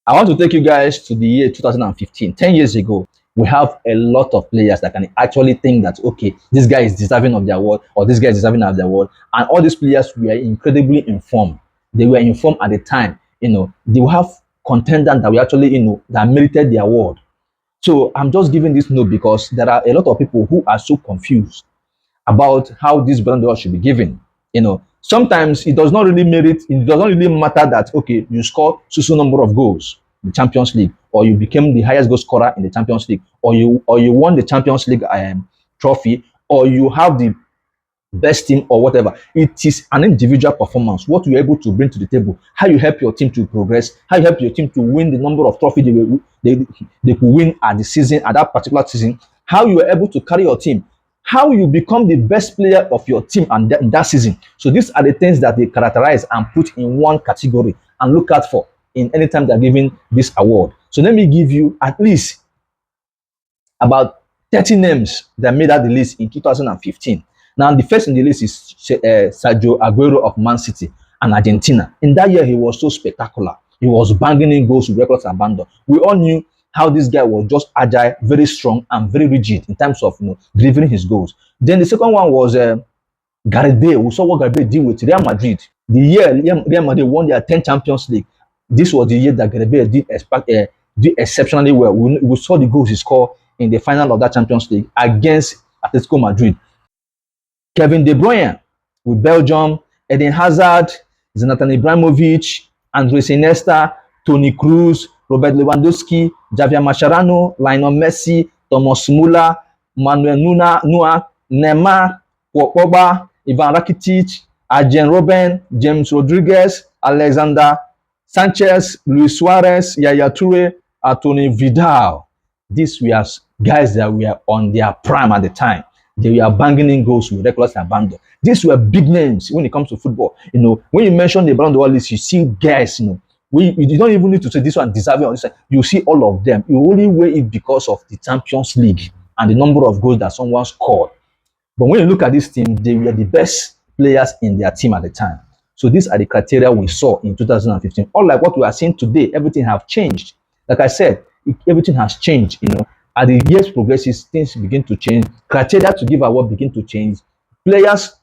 I want to take you guys to the year 2015, 10 years ago. We have a lot of players that can actually think that, okay, this guy is deserving of the award or this guy is deserving of the award. And all these players were incredibly informed. They were informed at the time. They will have contenders that we actually, that merited the award. So I'm just giving this note because there are a lot of people who are so confused about how this Ballon d'Or should be given. Sometimes it does not really merit, it does not really matter that, okay, you score so number of goals in the Champions League, or you became the highest goal scorer in the Champions League, or you won the Champions League trophy, or you have the best team or whatever. It is an individual performance, what you're able to bring to the table, how you help your team to progress, how you help your team to win the number of trophies they could win at the season, at that particular season, how you are able to carry your team, how you become the best player of your team and in that season. So these are the things that they characterize and put in one category and look out for in any time they're giving this award. So let me give you at least about 30 names that made out the list in 2015. Now, the first in the list is Sergio Aguero of Man City and Argentina. In that year, he was so spectacular. He was banging in goals with reckless abandon. We all knew how this guy was just agile, very strong, and very rigid in terms of delivering his goals. Then the second one was Gareth Bale. We saw what Gareth Bale did with Real Madrid. The year Real Madrid won their 10th Champions League, this was the year that Gareth Bale did exceptionally well. We saw the goals he scored in the final of that Champions League against Atletico Madrid. Kevin De Bruyne with Belgium, Eden Hazard, Zlatan Ibrahimovic, Andres Iniesta, Toni Kroos, Robert Lewandowski, Javier Mascherano, Lionel Messi, Thomas Muller, Manuel Neuer, Neymar, Paul Pogba, Ivan Rakitic, Arjen Robben, James Rodriguez, Alexander Sanchez, Luis Suarez, Yaya Toure, Anthony Vidal. These were guys that were on their prime at the time. They were banging in goals with reckless abandon. These were big names when it comes to football. When you mention the Ballon d'Or list, you see guys, you don't even need to say this one deserving or this one. You see all of them. You only weigh it because of the Champions League and the number of goals that someone scored. But when you look at this team, they were the best players in their team at the time. So these are the criteria we saw in 2015. Unlike what we are seeing today, everything have changed. Like I said, everything has changed. As the years progresses, things begin to change. Criteria to give award begin to change. Players,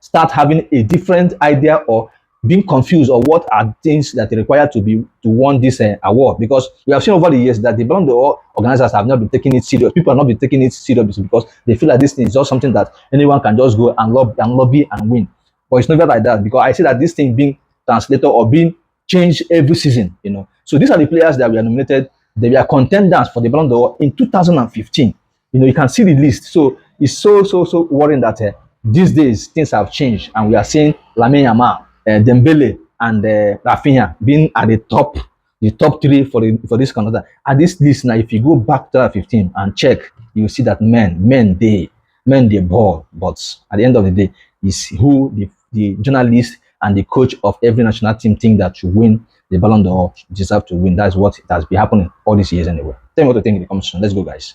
start having a different idea or being confused or what are things that are required to win this award. Because we have seen over the years that the Ballon d'Or organizers have not been taking it serious. People have not been taking it serious because they feel like this thing is just something that anyone can just go and lobby and win. But it's never like that, because I see that this thing being translated or being changed every season. So these are the players that were nominated. They were contenders for the Ballon d'Or in 2015. You can see the list. So it's so worrying that these days things have changed, and we are seeing Lamine Yamal, Dembele, and Rafinha being at the top three for this contender. At this list now, if you go back to 2015 and check, you see that men they ball. But at the end of the day, is who the journalist and the coach of every national team think that should win the Ballon d'Or deserve to win. That's what it has been happening all these years anyway. Tell me what you think in the comment section. Let's go, guys.